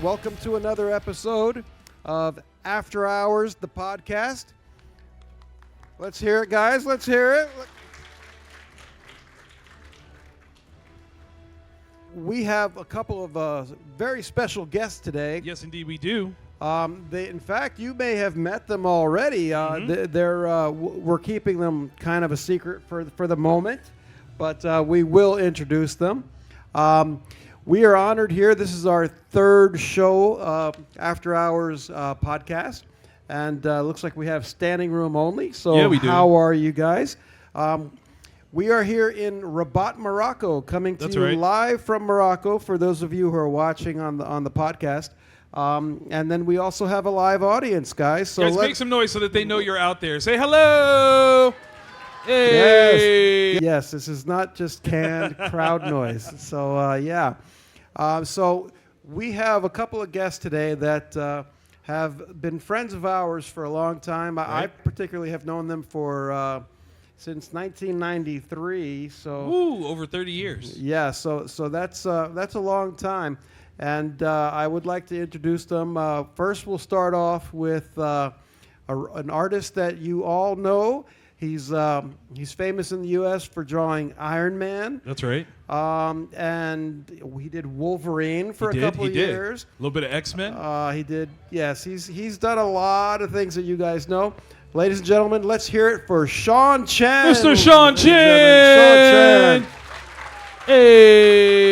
Welcome to another episode of After Hours, the podcast. Let's hear it, guys. Let's hear it. We have a couple of very special guests today. Yes, indeed, we do. In fact, you may have met them already. We're keeping them kind of a secret for the moment, but we will introduce them. We are honored here. This is our third show, After Hours podcast, and looks like we have standing room only. So yeah, we do. How are you guys? We are here in Rabat, Morocco, coming to you live from Morocco for those of you who are watching on the podcast. And then we also have a live audience, guys. So guys, make some noise so that they know you're out there. Say hello. Hey. Yes, this is not just canned crowd noise. So, yeah. So we have a couple of guests today that have been friends of ours for a long time. Right. I particularly have known them for since 1993. So over 30 years. Yeah. So that's a long time, and I would like to introduce them. First, we'll start off with an artist that you all know. He's famous in the U.S. for drawing Iron Man. That's right. And he did Wolverine for a couple of years. A little bit of X-Men. He did. Yes, he's done a lot of things that you guys know. Ladies and gentlemen, let's hear it for Sean Chen. Mr. Sean Chen. Hey.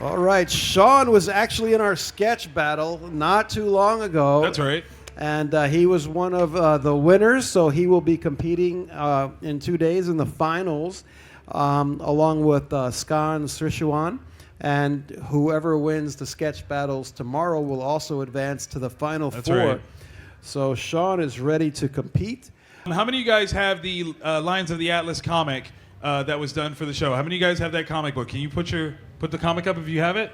All right, Sean was actually in our sketch battle not too long ago. That's right. And he was one of the winners, so he will be competing in 2 days in the finals, along with Skan Srishawan. And whoever wins the sketch battles tomorrow will also advance to the final four. Right. So Sean is ready to compete. How many of you guys have the Lions of the Atlas comic that was done for the show? How many of you guys have that comic book? Can you put the comic up if you have it?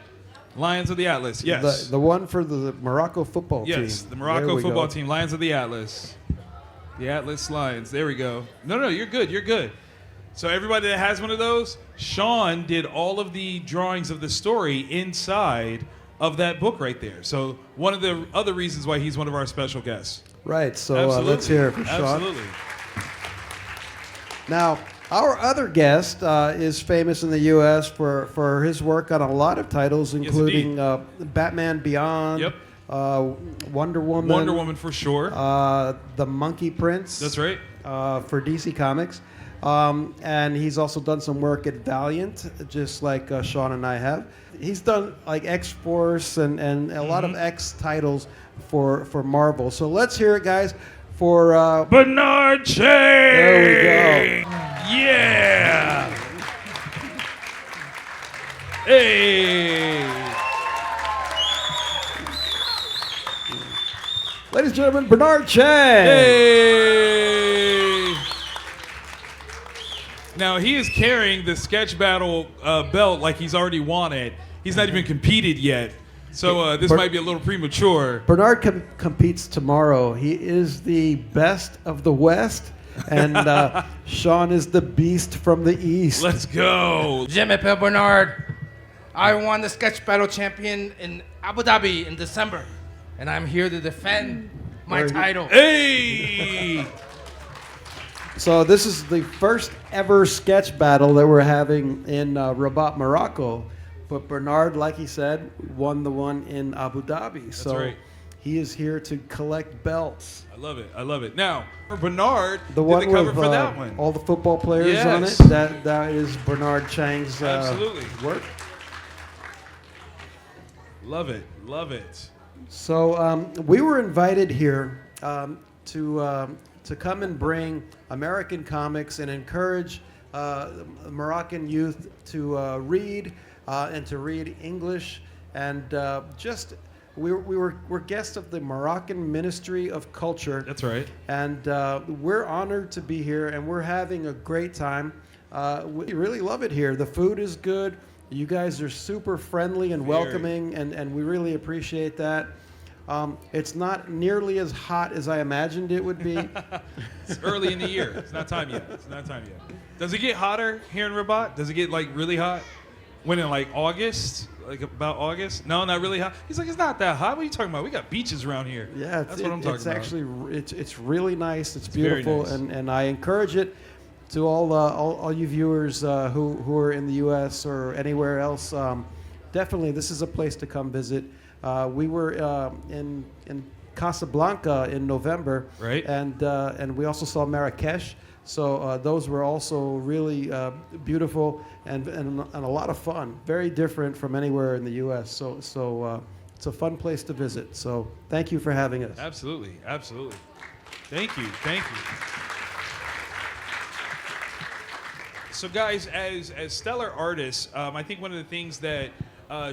Lions of the Atlas, yes. The one for the Morocco football team. Yes, the Morocco football team, Lions of the Atlas. The Atlas Lions, there we go. No, you're good. So everybody that has one of those, Sean did all of the drawings of the story inside of that book right there. So one of the other reasons why he's one of our special guests. Right, so let's hear it for Sean. Absolutely. Now, our other guest is famous in the U.S. for his work on a lot of titles, including Batman Beyond, yep. Wonder Woman. Wonder Woman for sure. The Monkey Prince. That's right. For DC Comics. And he's also done some work at Valiant, just like Sean and I have. He's done like X-Force and a lot of X titles for Marvel. So let's hear it, guys, for Bernard Chang. There we go. Yeah. Hey. Ladies and gentlemen, Bernard Chang. Hey. Now he is carrying the sketch battle belt like he's already won it. He's not even competed yet. So this might be a little premature. Bernard competes tomorrow. He is the best of the West, and Sean is the beast from the East. Let's go. Je m'appelle Bernard. I won the sketch battle champion in Abu Dhabi in December, and I'm here to defend my title. Hey! So this is the first ever sketch battle that we're having in Rabat, Morocco. But Bernard, like he said, won the one in Abu Dhabi. That's so right. He is here to collect belts. I love it. Now, for Bernard, the one did the cover with for that one. all the football players on it, that is Bernard Chang's Absolutely. work. Love it. So we were invited here to come and bring American comics and encourage Moroccan youth to read and to read English, and we're guests of the Moroccan Ministry of Culture. That's right. And we're honored to be here, and we're having a great time. We really love it here. The food is good. You guys are super friendly and welcoming, and we really appreciate that. It's not nearly as hot as I imagined it would be. It's early in the year. It's not time yet. It's not time yet. Does it get hotter here in Rabat? Does it get like really hot? When in like August? Like about August? No, not really hot. He's like, it's not that hot. What are you talking about? We got beaches around here. Yeah, that's what I'm talking about. Actually, it's really nice. It's beautiful, very nice. and I encourage it to all you viewers who are in the U.S. or anywhere else. Definitely, this is a place to come visit. We were in Casablanca in November, right? And we also saw Marrakesh. So those were also really beautiful and a lot of fun. Very different from anywhere in the U.S. So it's a fun place to visit. So thank you for having us. Absolutely, absolutely. Thank you, thank you. So guys, as stellar artists, I think one of the things that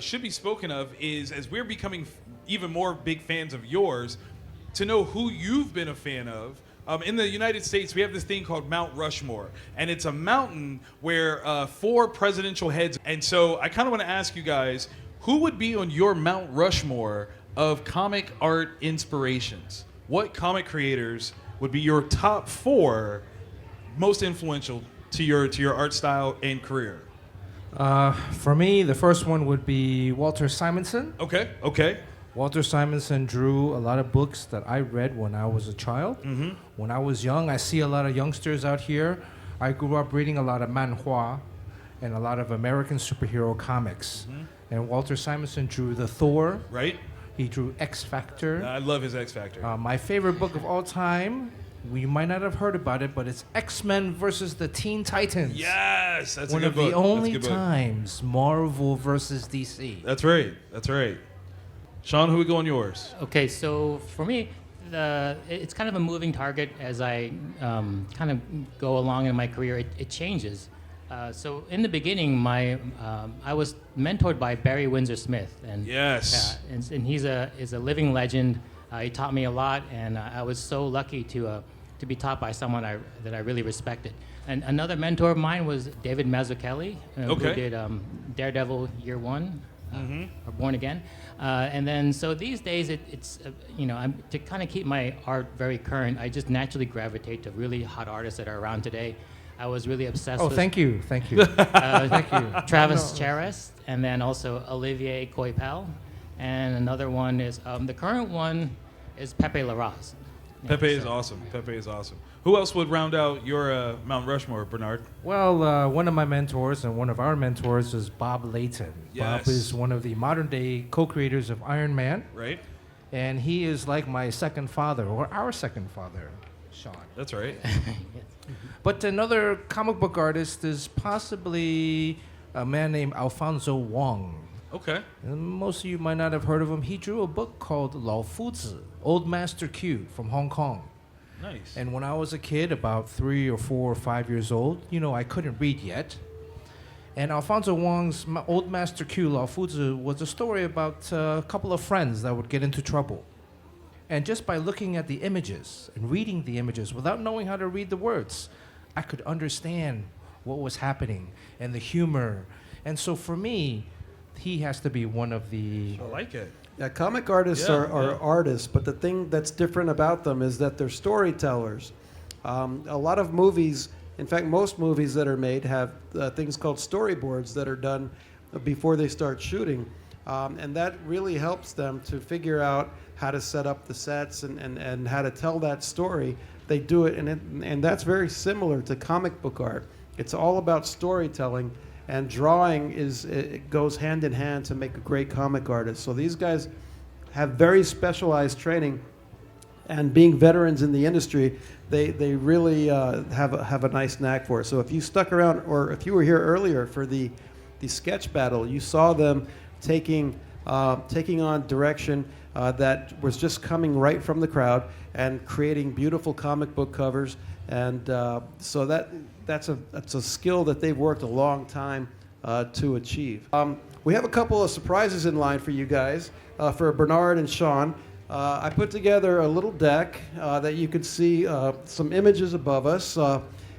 should be spoken of is, as we're becoming even more big fans of yours, to know who you've been a fan of. In the United States, we have this thing called Mount Rushmore, and it's a mountain where 4 presidential heads. And so I kind of want to ask you guys, who would be on your Mount Rushmore of comic art inspirations? What comic creators would be your top 4 most influential to your art style and career? For me, the first one would be Walter Simonson. Okay, okay. Walter Simonson drew a lot of books that I read when I was a child. Mm-hmm. When I was young, I see a lot of youngsters out here. I grew up reading a lot of manhua and a lot of American superhero comics. Mm-hmm. And Walter Simonson drew the Thor. Right. He drew X Factor. I love his X Factor. My favorite book of all time, we might not have heard about it, but it's X-Men versus the Teen Titans. Yes, that's one a good book. of the only That's a good book. times Marvel versus DC. That's right. That's right. Sean, who would go on yours? Okay, so for me, it's kind of a moving target as I kind of go along in my career. It changes. So in the beginning, I was mentored by Barry Windsor Smith, and Yes. and he's a living legend. He taught me a lot, and I was so lucky to be taught by someone that I really respected. And another mentor of mine was David Mazzucchelli, who did Daredevil Year One, or Born Again. And then, so these days, it's to kind of keep my art very current, I just naturally gravitate to really hot artists that are around today. I was really obsessed with Thank you. Thank you. Travis Charest, and then also Olivier Coipel. And another one is, the current one is Pepe Larraz. Pepe is awesome. Pepe is awesome. Who else would round out your Mount Rushmore, Bernard? Well, one of my mentors and one of our mentors is Bob Layton. Yes. Bob is one of the modern-day co-creators of Iron Man, Right? and he is like my second father, or our second father, Sean. That's right. But another comic book artist is possibly a man named Alfonso Wong. Okay. And most of you might not have heard of him. He drew a book called Lao Fuzi, Old Master Q from Hong Kong. Nice. And when I was a kid, about 3 or 4 or 5 years old, I couldn't read yet. And Alfonso Wong's Old Master Q, Lao Fuzi, was a story about a couple of friends that would get into trouble. And just by looking at the images and reading the images without knowing how to read the words, I could understand what was happening and the humor. And so for me, he has to be one of the... I like it. Yeah, comic artists are artists, but the thing that's different about them is that they're storytellers. A lot of movies, in fact, most movies that are made have things called storyboards that are done before they start shooting. And that really helps them to figure out how to set up the sets and how to tell that story. They do it, and that's very similar to comic book art. It's all about storytelling. And drawing it goes hand in hand to make a great comic artist. So these guys have very specialized training, and being veterans in the industry, they really have a nice knack for it. So if you stuck around, or if you were here earlier for the sketch battle, you saw them taking on direction that was just coming right from the crowd and creating beautiful comic book covers. And so that's a skill that they've worked a long time to achieve. We have a couple of surprises in line for you guys, for Bernard and Sean. I put together a little deck that you can see some images above us,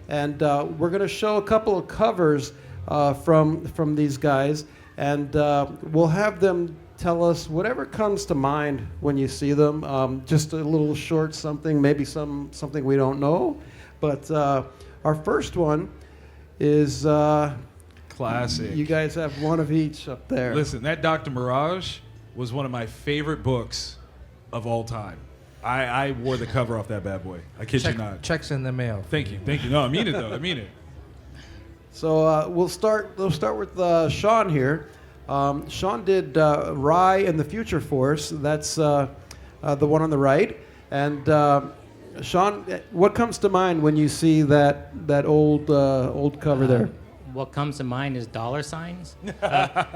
and we're going to show a couple of covers from these guys, and we'll have them tell us whatever comes to mind when you see them. Just a little short something, maybe something we don't know. But our first one is classic. You guys have one of each up there. Listen, that Dr. Mirage was one of my favorite books of all time. I wore the cover off that bad boy. I kid you not. Checks in the mail. Thank you. No, I mean it though. I mean it. So we'll start with Sean here. Sean did Rye and the Future Force. That's the one on the right. And Sean, what comes to mind when you see that old cover there? What comes to mind is dollar signs.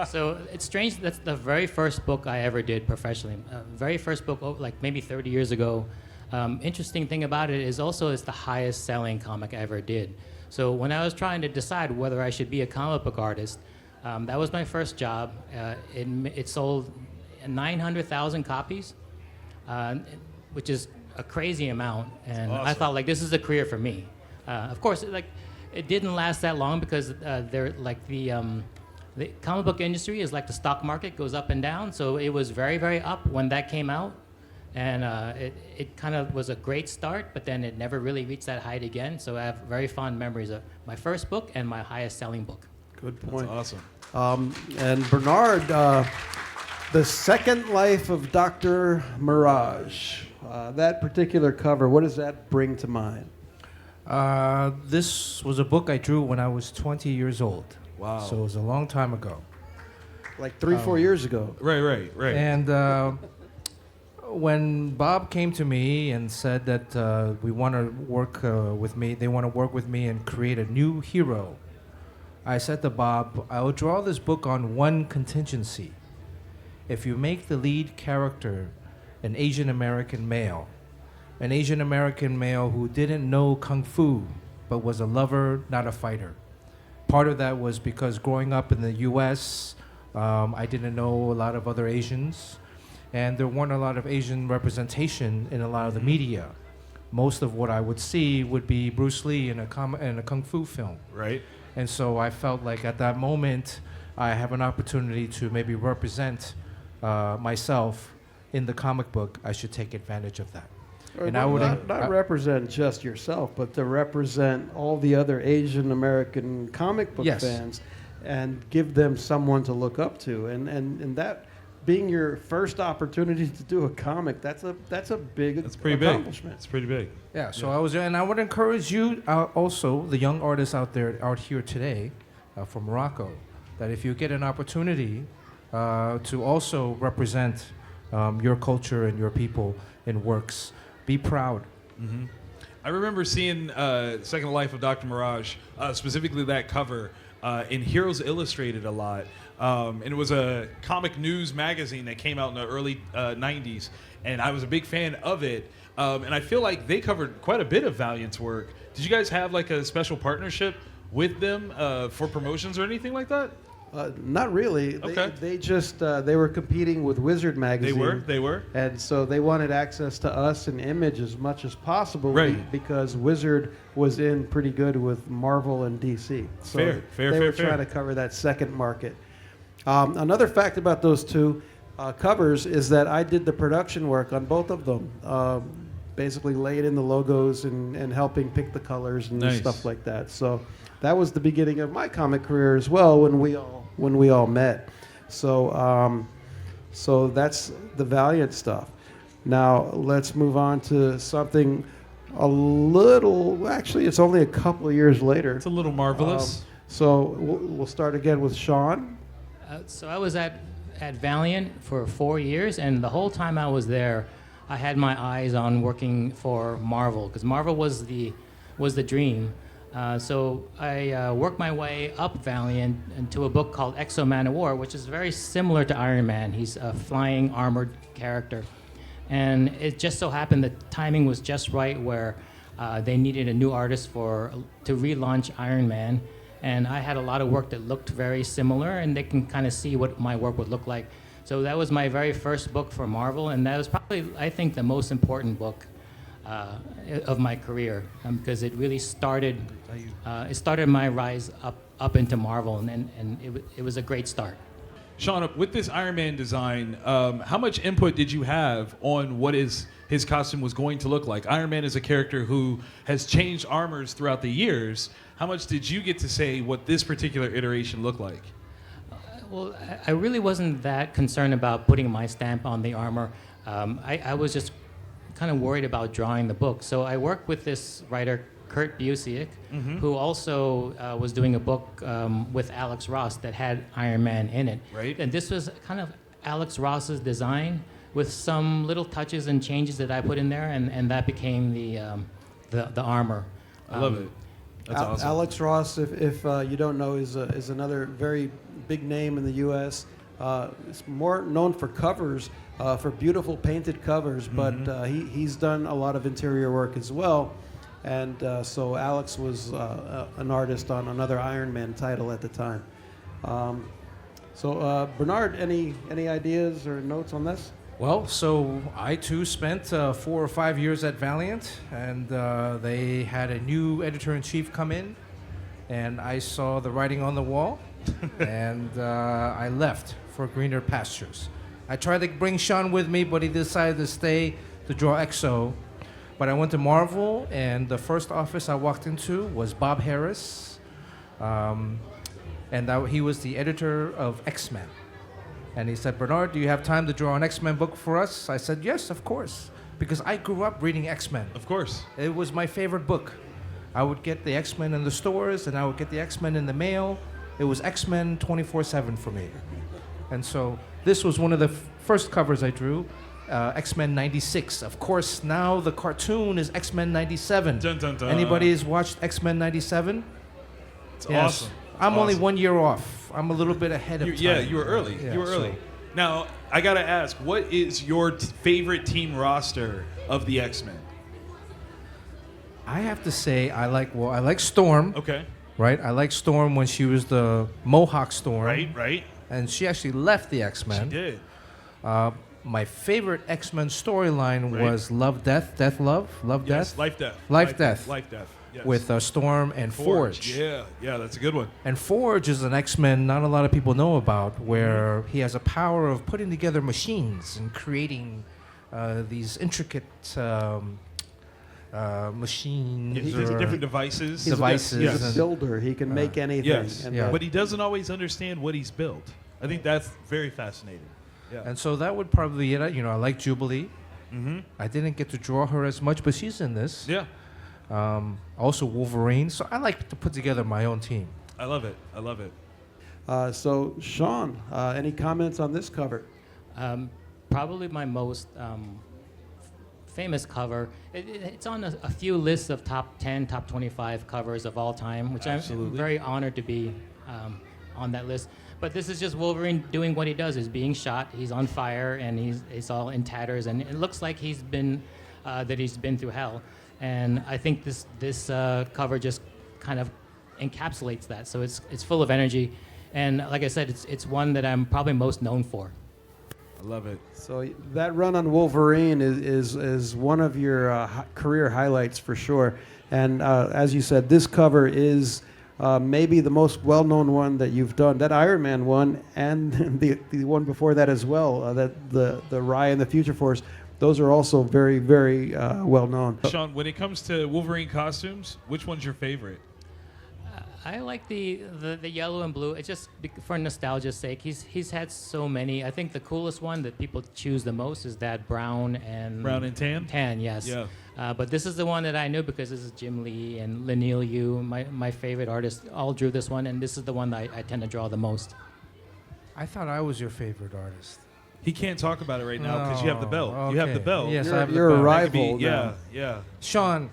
So it's strange. That's the very first book I ever did professionally. Very first book, like maybe 30 years ago. Interesting thing about it is also it's the highest selling comic I ever did. So when I was trying to decide whether I should be a comic book artist, that was my first job. It sold 900,000 copies, which is a crazy amount. And awesome. I thought, like, this is a career for me. Of course, it didn't last that long because the comic book industry is like the stock market, goes up and down. So it was very, very up when that came out. And it kind of was a great start, but then it never really reached that height again. So I have very fond memories of my first book and my highest selling book. Good point. That's awesome. And Bernard, The Second Life of Dr. Mirage. That particular cover, what does that bring to mind? This was a book I drew when I was 20 years old. Wow. So it was a long time ago. Like 4 years ago. Right. And when Bob came to me and said that we want to work with me, they want to work with me and create a new hero, I said to Bob, I will draw this book on one contingency. If you make the lead character an Asian American male who didn't know Kung Fu, but was a lover, not a fighter. Part of that was because growing up in the US, I didn't know a lot of other Asians, and there weren't a lot of Asian representation in a lot of the media. Most of what I would see would be Bruce Lee in a Kung Fu film. Right. And so I felt like at that moment, I have an opportunity to maybe represent myself in the comic book. I should take advantage of that. Or And I would not represent just yourself, but to represent all the other Asian American comic book Yes. fans and give them someone to look up to. And that being your first opportunity to do a comic, that's a big accomplishment. It's pretty big. Yeah, so I was, and I would encourage you also, the young artists out here today, from Morocco, that if you get an opportunity to also represent your culture and your people in works, be proud. Mm-hmm. I remember seeing Second Life of Dr. Mirage, specifically that cover, in Heroes Illustrated a lot. And it was a comic news magazine that came out in the early 90s, and I was a big fan of it. And I feel like they covered quite a bit of Valiant's work. Did you guys have like a special partnership with them for promotions or anything like that? Not really. Okay. They just they were competing with Wizard magazine. They were. And so they wanted access to us and Image as much as possible, Right. Because Wizard was in pretty good with Marvel and DC. So Fair, they were trying to cover that second market. Another fact about those two covers is that I did the production work on both of them. Basically laid in the logos and helping pick the colors and Nice. stuff like that. So that was the beginning of my comic career as well when we all met. So so that's the Valiant stuff. Now let's move on to something actually it's only a couple of years later. It's a little marvelous. So we'll start again with Sean. So I was at Valiant for 4 years, and the whole time I was there, I had my eyes on working for Marvel, because Marvel was the dream. So I worked my way up Valiant into a book called Exo Man of War, which is very similar to Iron Man. He's a flying armored character. And it just so happened the timing was just right where they needed a new artist to relaunch Iron Man. And I had a lot of work that looked very similar, and they can kind of see what my work would look like. So that was my very first book for Marvel, and that was probably, I think, the most important book of my career, because it really started my rise up into Marvel, and it was a great start. Sean, with this Iron Man design, how much input did you have on what his costume was going to look like? Iron Man is a character who has changed armors throughout the years. How much did you get to say what this particular iteration looked like? Well, I really wasn't that concerned about putting my stamp on the armor. I was just kind of worried about drawing the book. So I worked with this writer, Kurt Busiek, who also was doing a book with Alex Ross that had Iron Man in it. Right. And this was kind of Alex Ross's design with some little touches and changes that I put in there, and that became the armor. I love it. That's awesome. Alex Ross, if you don't know, is another very big name in the U.S. It's more known for covers, for beautiful painted covers, but he's done a lot of interior work as well. And so Alex was an artist on another Iron Man title at the time. So Bernard, any ideas or notes on this? Well, so I too spent 4 or 5 years at Valiant, and they had a new editor-in-chief come in, and I saw the writing on the wall, and I left for greener pastures. I tried to bring Sean with me, but he decided to stay to draw EXO. But I went to Marvel, and the first office I walked into was Bob Harris, and he was the editor of X-Men. And he said, Bernard, do you have time to draw an X-Men book for us? I said, yes, of course, because I grew up reading X-Men. Of course. It was my favorite book. I would get the X-Men in the stores, and I would get the X-Men in the mail. It was X-Men 24/7 for me. And so this was one of the first covers I drew. X-Men 96. Of course, now the cartoon is X-Men 97. Dun, dun, dun. Anybody has watched X-Men 97? It's awesome. I'm only Awesome. 1 year off. I'm a little bit ahead of time. Yeah, you were early. Yeah, you were early. so- Now, I got to ask, what is your favorite team roster of the X-Men? I have to say, I like Storm, Okay. right? I like Storm when she was the Mohawk Storm. Right. And she actually left the She X-Men. did. My favorite X-Men storyline Right. was Love, Death, Death, Love, Love, Yes, Death, Life, Death. Life, Death. Life, Death. Yes. with Storm and Forge. Yeah, that's a good one. And Forge is an X-Men not a lot of people know about, where he has a power of putting together machines and creating these intricate machines. He has or- different devices. Devices. He's Yes. a builder. He can make anything. Yes, And, Yeah. but he doesn't always understand what he's built. I think that's very fascinating. Yeah. And so that would probably be it. You know, I like Jubilee. I didn't get to draw her as much, but she's in this. Yeah, Also Wolverine. So I like to put together my own team. I love it. I love it. so Sean, any comments on this cover? Probably my most famous cover. It's on a few lists of top 10, top 25 covers of all time, which Absolutely. I'm very honored to be on that list. But this is just Wolverine doing what he does. He's being shot. He's on fire, and he's all in tatters, and it looks like he's been through hell. And I think this cover just kind of encapsulates that. So it's full of energy, and like I said, it's one that I'm probably most known for. I love it. So that run on Wolverine is one of your career highlights for sure. And as you said, this cover is maybe the most well-known one that you've done. That Iron Man one and the one before that as well, that the Rye and the Future Force, those are also very, very well-known. Sean, when it comes to Wolverine costumes, which one's your favorite? I like the yellow and blue. It's just for nostalgia's sake. He's had so many. I think the coolest one that people choose the most is that brown and Tan? Tan, yes. Yeah. But this is the one that I knew because this is Jim Lee and Lanil Yu, my favorite artists, all drew this one, and this is the one that I tend to draw the most. I thought I was your favorite artist. He can't talk about it right now because you have the belt. Oh, You have the okay. belt. Yes, I You're, have the you're a belt. That could rival. be- now. yeah. Sean,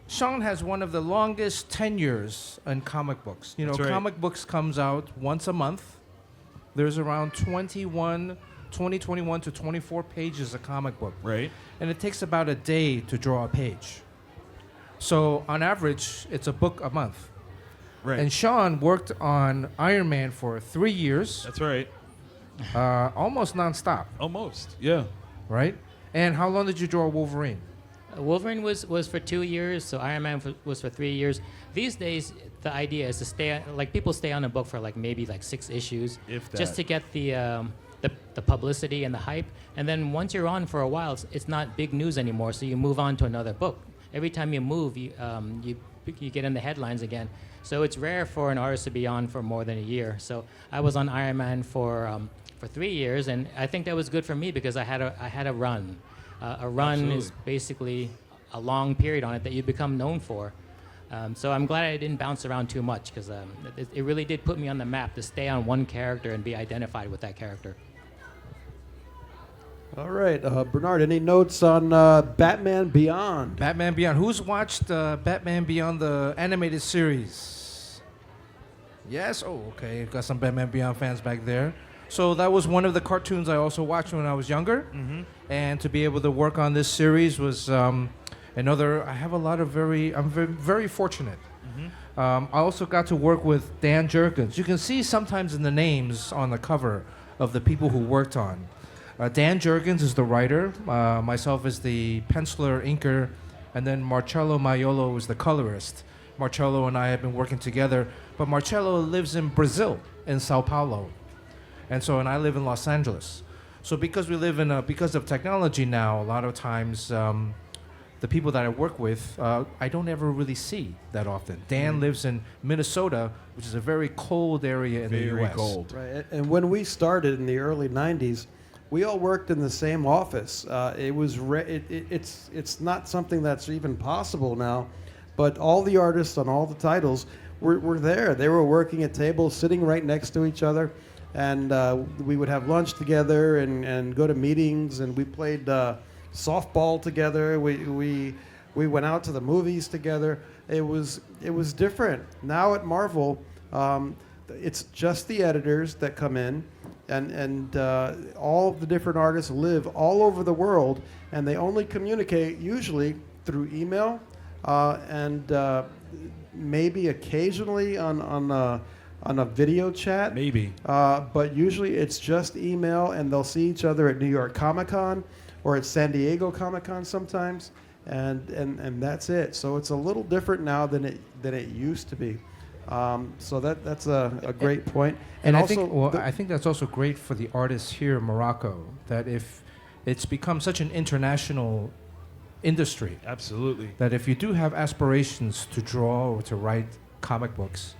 Sean has one of the longest tenures in comic books. You know, That's right. comic books comes out once a month. There's around 21 to 24 pages of comic book. Right. And it takes about a day to draw a page. So on average, it's a book a month. Right. And Sean worked on Iron Man for 3 years, That's right. almost nonstop, Almost. Yeah. right? And how long did you draw Wolverine? Wolverine was for 2 years, so Iron Man was for 3 years. These days, the idea is to stay, like people stay on a book for like maybe like 6 issues, If that. just to get the publicity and the hype. And then once you're on for a while, it's not big news anymore, so you move on to another book. Every time you move, you get in the headlines again. So it's rare for an artist to be on for more than a year. So I was on Iron Man for 3 years, and I think that was good for me because I had a run. A run Absolutely. is basically a long period on it that you become known for. So I'm glad I didn't bounce around too much because it really did put me on the map to stay on one character and be identified with that character. All right, Bernard, any notes on Batman Beyond? Batman Beyond. Who's watched Batman Beyond, the animated series? Yes? Oh, okay. Got some Batman Beyond fans back there. So that was one of the cartoons I also watched when I was younger. Mm-hmm. And to be able to work on this series was another. I have a lot of I'm very fortunate. Mm-hmm. I also got to work with Dan Jurgens. You can see sometimes in the names on the cover of the people who worked on. Dan Jurgens is the writer, myself is the penciler, inker, and then Marcello Maiolo is the colorist. Marcello and I have been working together, but Marcello lives in Brazil, in Sao Paulo. And I live in Los Angeles. So because we live because of technology now, a lot of times the people that I work with, I don't ever really see that often. Dan lives in Minnesota, which is a very cold area in the U.S. Very cold. Right, and when we started in the early '90s, we all worked in the same office. It's not something that's even possible now, but all the artists on all the titles were there. They were working at tables, sitting right next to each other, and we would have lunch together and go to meetings, and we played softball together. We went out to the movies together. It was different. Now at Marvel, it's just the editors that come in. And all of the different artists live all over the world, and they only communicate usually through email and maybe occasionally on a video chat. Maybe. But usually it's just email, and they'll see each other at New York Comic Con or at San Diego Comic Con sometimes, and that's it. So it's a little different now than it used to be. So that's a great point. And also, I think that's also great for the artists here in Morocco, that if it's become such an international industry, Absolutely. that if you do have aspirations to draw or to write comic books,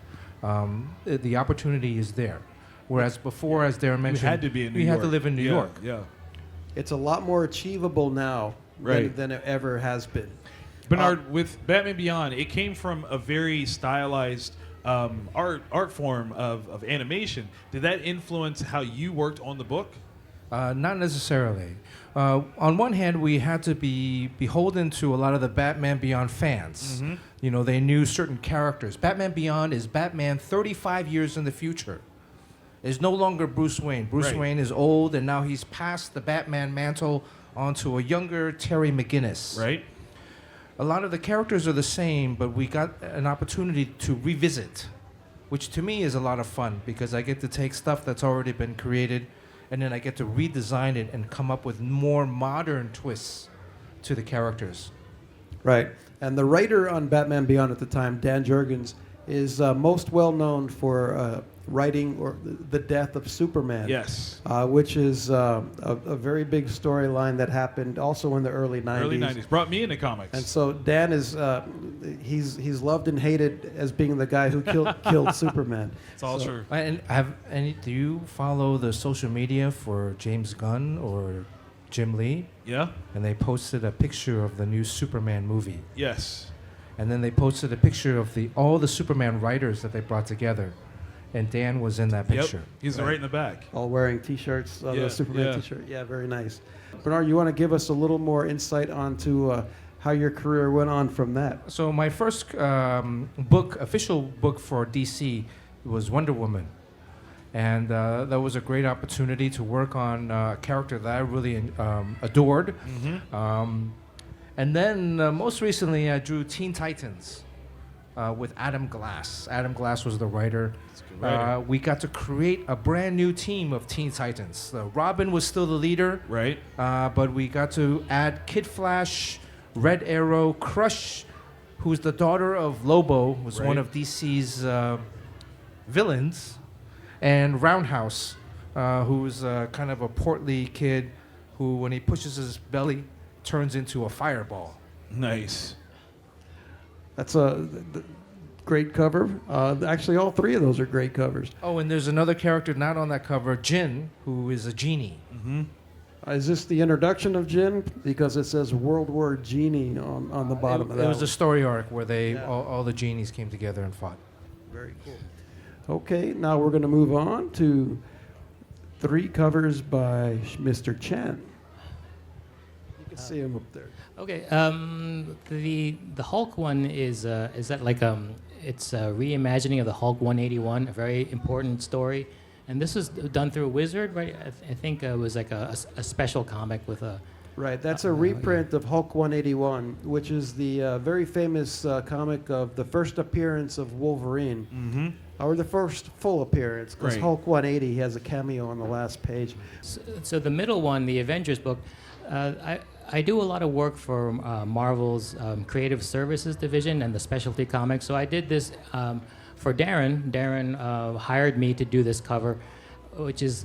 the opportunity is there. Whereas before, as Darren mentioned, You had to be in New you York. had to live in New Yeah, York. Yeah. it's a lot more achievable now Right. than it ever has been. Bernard, with Batman Beyond, it came from a very stylized art form of animation. Did that influence how you worked on the book? Not necessarily. On one hand, we had to be beholden to a lot of the Batman Beyond fans. Mm-hmm. You know, they knew certain characters. Batman Beyond is Batman 35 years in the future. It's no longer Bruce Wayne. Bruce Right. Wayne is old, and now he's passed the Batman mantle onto a younger Terry McGinnis. Right? A lot of the characters are the same, but we got an opportunity to revisit, which to me is a lot of fun because I get to take stuff that's already been created and then I get to redesign it and come up with more modern twists to the characters. Right. And the writer on Batman Beyond at the time, Dan Jurgens, is most well known for writing the death of Superman. Yes. Which is a very big storyline that happened also in the early 90s. Early 90s. Brought me into comics. And so Dan is he's loved and hated as being the guy who killed Superman. It's all So- true. And do you follow the social media for James Gunn or Jim Lee? Yeah? And they posted a picture of the new Superman movie. Yes. And then they posted a picture of all the Superman writers that they brought together. And Dan was in that picture. Yep. He's right in the back. All wearing T-shirts, Yeah, the Superman yeah. T-shirt. Yeah, very nice. Bernard, you want to give us a little more insight onto how your career went on from that? So my first official book for DC was Wonder Woman. And that was a great opportunity to work on a character that I really adored. Mm-hmm. And then most recently I drew Teen Titans with Adam Glass. Adam Glass was the writer. That's a good writer. We got to create a brand new team of Teen Titans. Robin was still the leader, Right? but we got to add Kid Flash, Red Arrow, Crush, who's the daughter of Lobo, was one of DC's villains, and Roundhouse, who's kind of a portly kid who, when he pushes his belly, turns into a fireball. Nice. That's a great cover. Actually, all three of those are great covers. Oh, and there's another character not on that cover, Jin, who is a genie. Mm-hmm. Is this the introduction of Jin? Because it says World War Genie on the bottom of that. It was a one. story arc where they Yeah. all the genies came together and fought. Very cool. Okay, now we're going to move on to 3 covers by Mr. Chen. You can see him up there. Okay. The Hulk one is that like it's a reimagining of the Hulk 181, a very important story, and this was done through Wizard, right? I think it was like a special comic with a. Right, that's a reprint of Hulk 181, which is the very famous comic of the first appearance of Wolverine, or the first full appearance, because Right. Hulk 180 has a cameo on the last page. So the middle one, the Avengers book, I do a lot of work for Marvel's Creative Services division and the specialty comics. So I did this for Darren. Darren hired me to do this cover, which is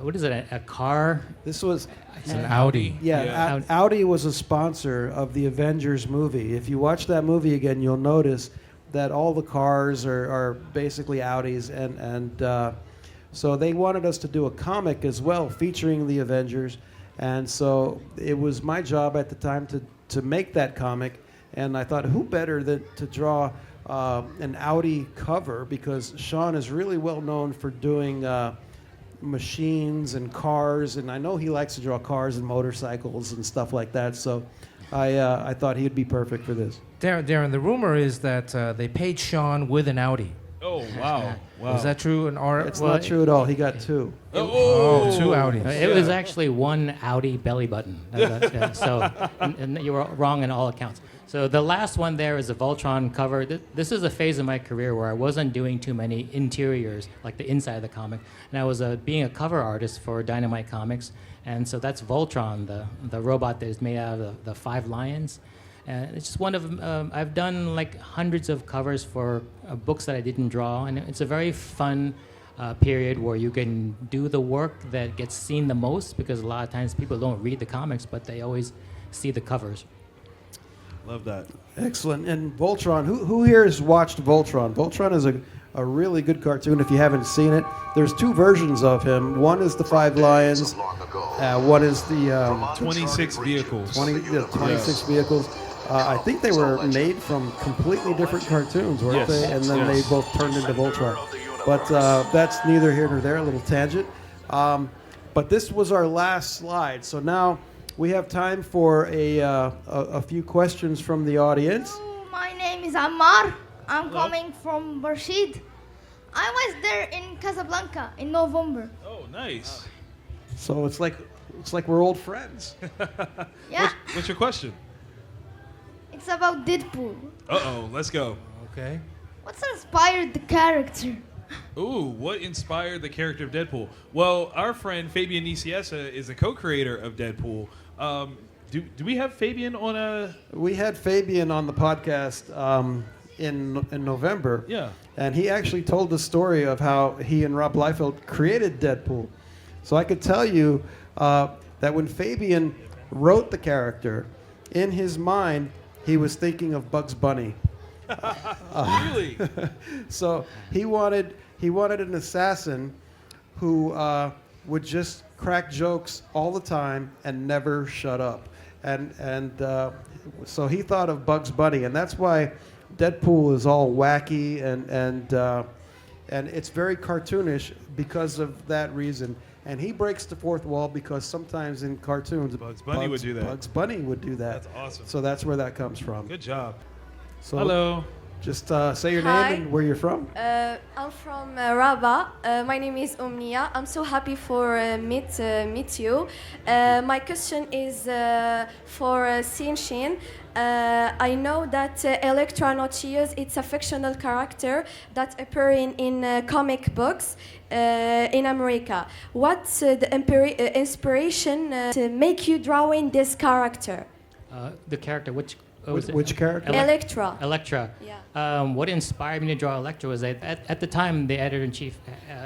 what is it? A car? This was, It's an Audi. yeah, Audi was a sponsor of the Avengers movie. If you watch that movie again, you'll notice that all the cars are basically Audis, and so they wanted us to do a comic as well featuring the Avengers. And so it was my job at the time to make that comic, and I thought, who better than to draw an Audi cover, because Sean is really well known for doing machines and cars, and I know he likes to draw cars and motorcycles and stuff like that, so I thought he'd be perfect for this. Darren, the rumor is that they paid Sean with an Audi. Oh, wow. Wow. Is that true in art? It's not true at all. He got 2. Oh, 2 Audis. It was actually one Audi belly button. So and you were wrong in all accounts. So the last one there is a Voltron cover. This is a phase of my career where I wasn't doing too many interiors, like the inside of the comic, and I was being a cover artist for Dynamite Comics. And so that's Voltron, the robot that is made out of the 5 lions. And it's just one of I've done like hundreds of covers for books that I didn't draw, and it's a very fun period where you can do the work that gets seen the most, because a lot of times people don't read the comics, but they always see the covers. Love that. Excellent. And Voltron, who here has watched Voltron? Voltron is a really good cartoon if you haven't seen it. There's 2 versions of him. One is the 5 lions. One is the 26 vehicles. 26 vehicles. I think they were made from completely different cartoons, weren't Yes. they? And then Yes. they both turned into Voltron. But that's neither here nor there, a little tangent. But this was our last slide. So now we have time for a few questions from the audience. Hello, my name is Ammar. I'm coming from Barshid. I was there in Casablanca in November. Oh, nice. So it's like we're old friends. Yeah, What's your question? it's about Deadpool. Uh-oh, let's go. Okay. What's inspired the character? Ooh, what inspired the character of Deadpool? Well, our friend Fabian Nicieza is a co-creator of Deadpool. Do we have Fabian on a... We had Fabian on the podcast in November. Yeah. And he actually told the story of how he and Rob Liefeld created Deadpool. So I could tell you that when Fabian wrote the character, in his mind, he was thinking of Bugs Bunny. Really? So he wanted an assassin who would just crack jokes all the time and never shut up. And so he thought of Bugs Bunny, and that's why Deadpool is all wacky and it's very cartoonish because of that reason. And he breaks the fourth wall because sometimes in cartoons, Bugs Bunny would do that. Bugs Bunny would do that. That's awesome. So that's where that comes from. Good job. So Hello. Just say your Hi. name and where you're from. I'm from Rabat. My name is Omnia. I'm so happy for meet you. My question is for Sinshin. I know that Electra Nautilus, it's a fictional character that appears in comic books in America. What's the inspiration to make you drawing this character? the character, which was it? Which character? Electra. Electra. Yeah. What inspired me to draw Electra was that at the time the editor-in-chief,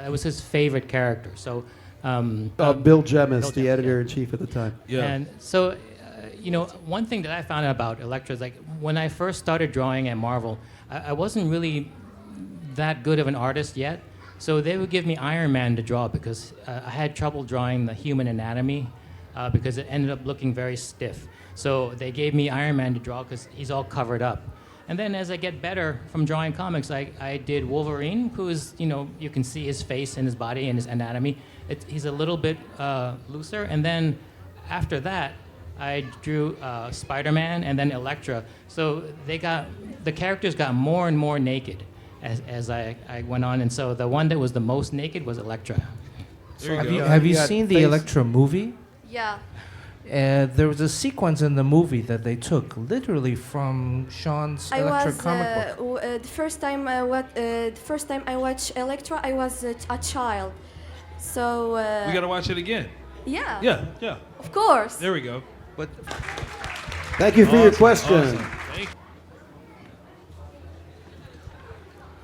it was his favorite character. So Bill Jemis, Bill the Jemis, editor-in-chief at the time. Yeah. And so, one thing that I found out about Electra is like when I first started drawing at Marvel, I wasn't really that good of an artist yet. So they would give me Iron Man to draw because I had trouble drawing the human anatomy because it ended up looking very stiff. So they gave me Iron Man to draw because he's all covered up. And then as I get better from drawing comics, I did Wolverine, who is, you can see his face and his body and his anatomy. He's a little bit looser. And then after that, I drew Spider-Man and then Elektra. So the characters got more and more naked as I went on. And so the one that was the most naked was Elektra. There you go. Have you got seen the face- Electra movie? Yeah. There was a sequence in the movie that they took literally from Sean's Electra comic book. The first time I watched Electra, I was a child. So We got to watch it again. yeah. Yeah. Of course. There we go. But Thank you for your question. Awesome. Thank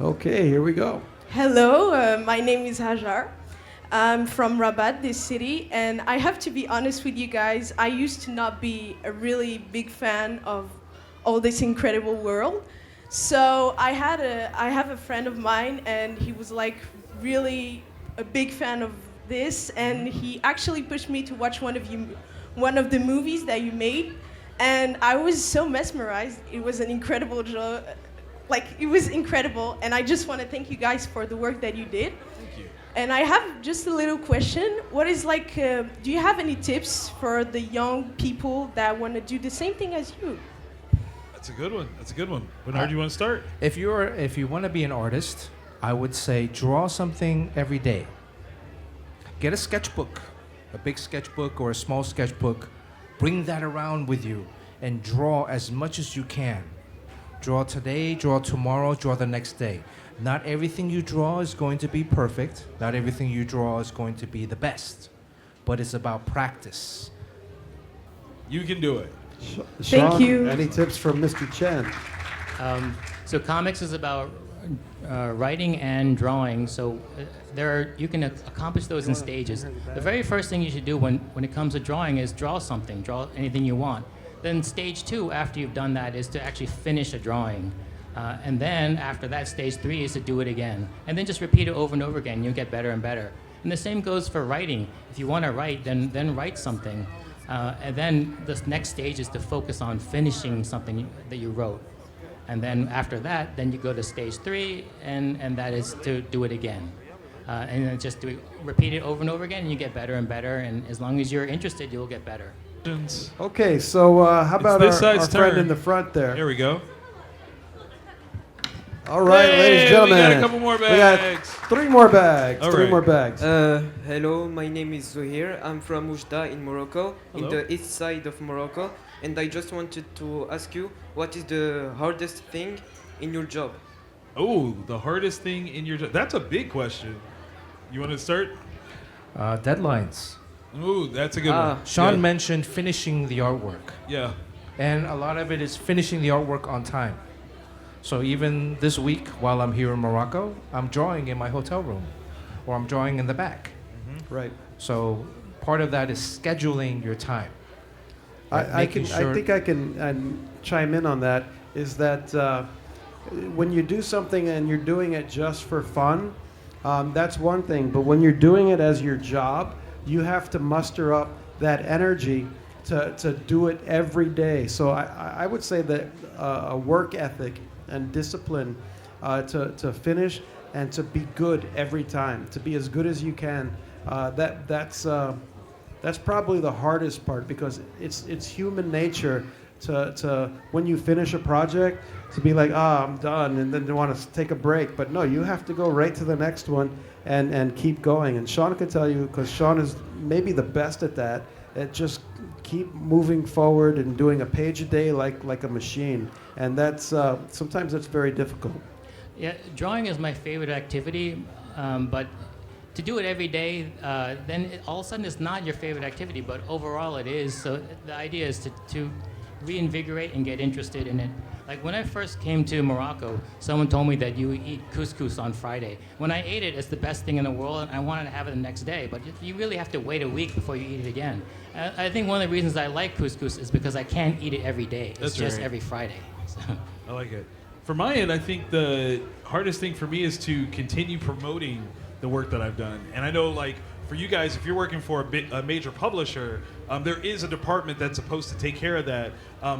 Okay, here we go. Hello, my name is Hajar. I'm from Rabat, this city, and I have to be honest with you guys, I used to not be a really big fan of all this incredible world. So I have a friend of mine, and he was like really a big fan of this, and he actually pushed me to watch one of the movies that you made, and I was so mesmerized. It was an incredible job. Like, it was incredible, and I just want to thank you guys for the work that you did. Thank you. And I have just a little question. What is like, do you have any tips for the young people that want to do the same thing as you? That's a good one. Bernard, do you want to start? if you want to be an artist, I would say draw something every day. Get a sketchbook, a big sketchbook or a small sketchbook. Bring that around with you and draw as much as you can. Draw today, draw tomorrow, draw the next day. Not everything you draw is going to be perfect. Not everything you draw is going to be the best. But it's about practice. You can do it. Sean, you. Any tips from Mr. Chen? So comics is about writing and drawing. So you can accomplish those in stages. The very first thing you should do when it comes to drawing is draw something, draw anything you want. Then stage 2, after you've done that, is to actually finish a drawing. And then after that, stage 3 is to do it again. And then just repeat it over and over again. You'll get better and better. And the same goes for writing. If you want to write, then write something. And then the next stage is to focus on finishing something that you wrote. And then after that, then you go to stage 3, and that is to do it again. And then just repeat it over and over again, and you get better and better. And as long as you're interested, you'll get better. Okay, so how about this our side's friend turn. in the front there? Here we go. All right, Hey, ladies and gentlemen. we got a couple more We got bags. 3 more bags. All 3 right. more bags. Hello, my name is Zuhair. I'm from Oujda in Morocco, Hello. in the east side of Morocco. And I just wanted to ask you, what is the hardest thing in your job? Oh, the hardest thing in your job. That's a big question. You want to start? Deadlines. Ooh, that's a good one. Sean Yeah. mentioned finishing the artwork. Yeah. And a lot of it is finishing the artwork on time. So even this week, while I'm here in Morocco, I'm drawing in my hotel room, or I'm drawing in the back. Right. So part of that is scheduling your time. I Making think I can chime in on that. Is that when you do something and you're doing it just for fun, that's one thing. But when you're doing it as your job, you have to muster up that energy to do it every day. So I would say that a work ethic and discipline to finish and to be good every time, to be as good as you can. That's probably the hardest part, because it's human nature to when you finish a project to be like, I'm done, and then you want to take a break. But no, you have to go right to the next one and keep going. And Sean can tell you, because Sean is maybe the best at that, at just keep moving forward and doing a page a day like a machine. And that's sometimes that's very difficult. Yeah, drawing is my favorite activity, but to do it every day, then all of a sudden it's not your favorite activity, but overall it is. So the idea is to reinvigorate and get interested in it. Like when I first came to Morocco, someone told me that you eat couscous on Friday. When I ate it, it's the best thing in the world, and I wanted to have it the next day. But you really have to wait a week before you eat it again. I think one of the reasons I like couscous is because I can't eat it every day. It's That's just right. every Friday. So. I like it. For my end, I think the hardest thing for me is to continue promoting the work that I've done. And I know, like, for you guys, if you're working for a major publisher, there is a department that's supposed to take care of that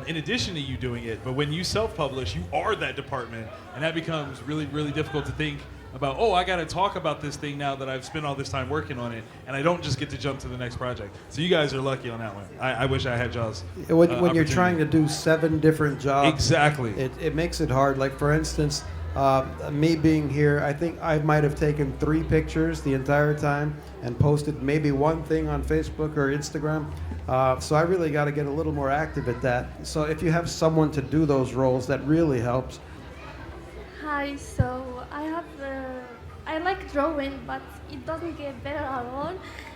in addition to you doing it. But when you self-publish, you are that department. And that becomes really, really difficult to think about, oh, I got to talk about this thing now that I've spent all this time working on it. And I don't just get to jump to the next project. So you guys are lucky on that one. I wish I had y'all's When you're trying to do 7 different jobs, Exactly. it makes it hard. Like, for instance, me being here, I think I might have taken 3 pictures the entire time and posted maybe 1 thing on Facebook or Instagram. So I really got to get a little more active at that. So if you have someone to do those roles, that really helps. Hi, so I like drawing, but it doesn't get better at all.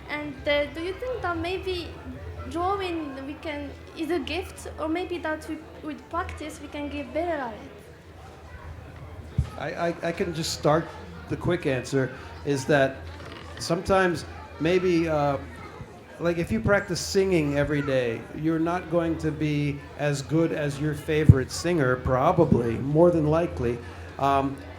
And do you think that maybe drawing is a gift, or maybe that with practice we can get better at it? I can just start. The quick answer is that sometimes maybe like if you practice singing every day, you're not going to be as good as your favorite singer, probably, more than likely.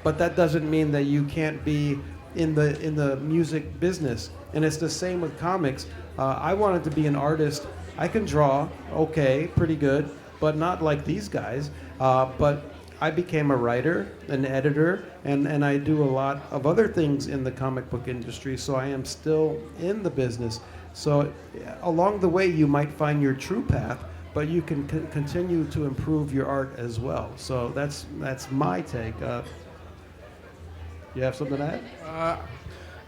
But that doesn't mean that you can't be in the music business. And it's the same with comics. I wanted to be an artist. I can draw, okay, pretty good, but not like these guys. But I became a writer, an editor, and I do a lot of other things in the comic book industry, so I am still in the business. So along the way, you might find your true path, but you can continue to improve your art as well. So that's my take. You have something to add?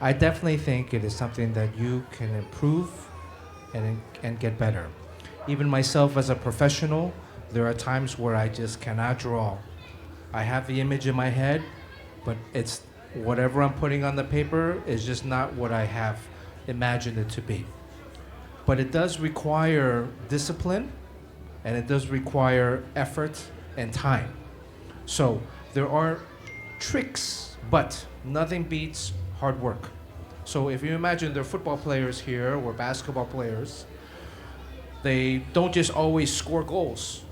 I definitely think it is something that you can improve and get better. Even myself as a professional, there are times where I just cannot draw. I have the image in my head, but it's whatever I'm putting on the paper is just not what I have imagined it to be. But it does require discipline, and it does require effort and time. So there are tricks, but nothing beats hard work. So if you imagine there are football players here or basketball players, they don't just always score goals,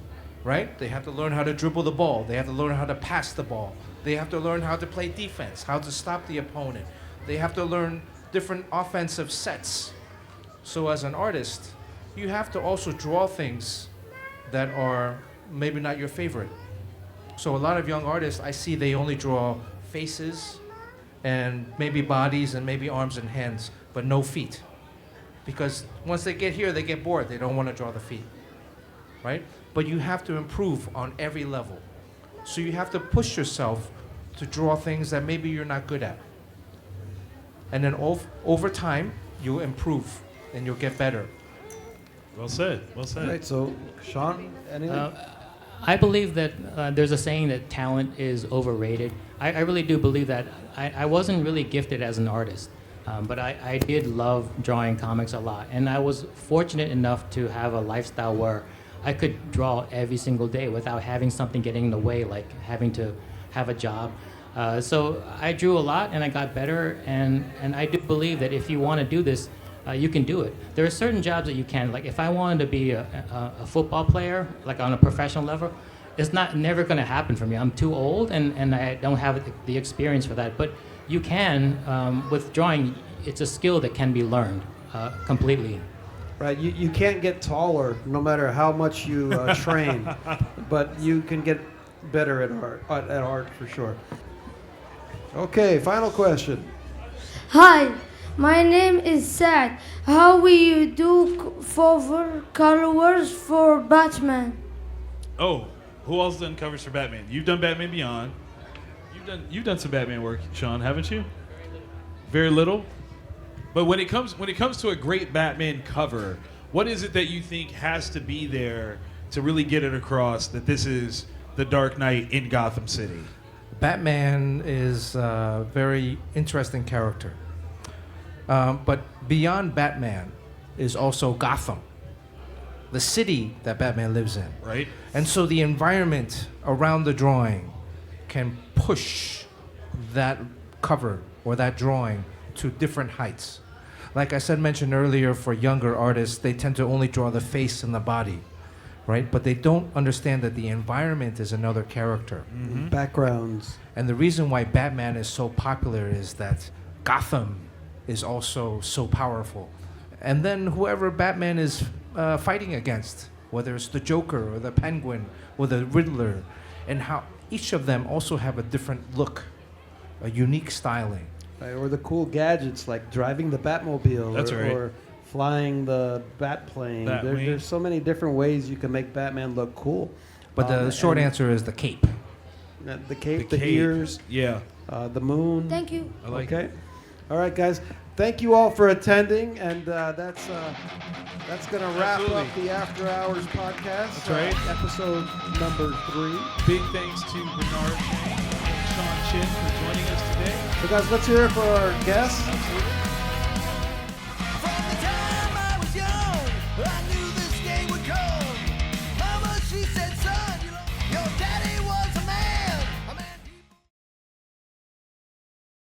right? They have to learn how to dribble the ball. They have to learn how to pass the ball. They have to learn how to play defense, how to stop the opponent. They have to learn different offensive sets. So as an artist, you have to also draw things that are maybe not your favorite. So a lot of young artists, I see they only draw faces and maybe bodies and maybe arms and hands, but no feet. Because once they get here, they get bored. They don't want to draw the feet, right? But you have to improve on every level. So you have to push yourself to draw things that maybe you're not good at. And then over time, you'll improve and you'll get better. Well said. Well said. Right, so Sean, anything? I believe that there's a saying that talent is overrated. I really do believe that. I wasn't really gifted as an artist, but I did love drawing comics a lot. And I was fortunate enough to have a lifestyle where I could draw every single day without having something getting in the way, like having to have a job. So I drew a lot and I got better. And I do believe that if you want to do this, you can do it. There are certain jobs that you can. Like if I wanted to be a football player, like on a professional level, it's never going to happen for me. I'm too old and I don't have the experience for that. But you can, with drawing, it's a skill that can be learned completely. Right, you can't get taller no matter how much you train, but you can get better at art for sure. Okay, final question. Hi, my name is Sad. How will you do cover colors for Batman? Oh, who else done covers for Batman? You've done Batman Beyond. You've done some Batman work, Sean, haven't you? Very little. But when it comes to a great Batman cover, what is it that you think has to be there to really get it across that this is the Dark Knight in Gotham City? Batman is a very interesting character. But beyond Batman is also Gotham. the city that Batman lives in. Right. And so the environment around the drawing can push that cover or that drawing to different heights. Like I mentioned earlier, for younger artists, they tend to only draw the face and the body, right? But they don't understand that the environment is another character. Mm-hmm. Backgrounds. And the reason why Batman is so popular is that Gotham is also so powerful. And then whoever Batman is fighting against, whether it's the Joker or the Penguin or the Riddler, and how each of them also have a different look, a unique styling. Right, or the cool gadgets like driving the Batmobile. That's right. Or flying the Batplane. There's so many different ways you can make Batman look cool. But the short answer is the cape. The cape, the ears. Yeah. The moon. Thank you. I like Okay. All right, guys. Thank you all for attending, and that's going to wrap up the After Hours podcast. That's right. Episode number 3. Big thanks to Bernard Chang and Sean Chin for joining us today. So, guys, let's hear it for our guests. Absolutely.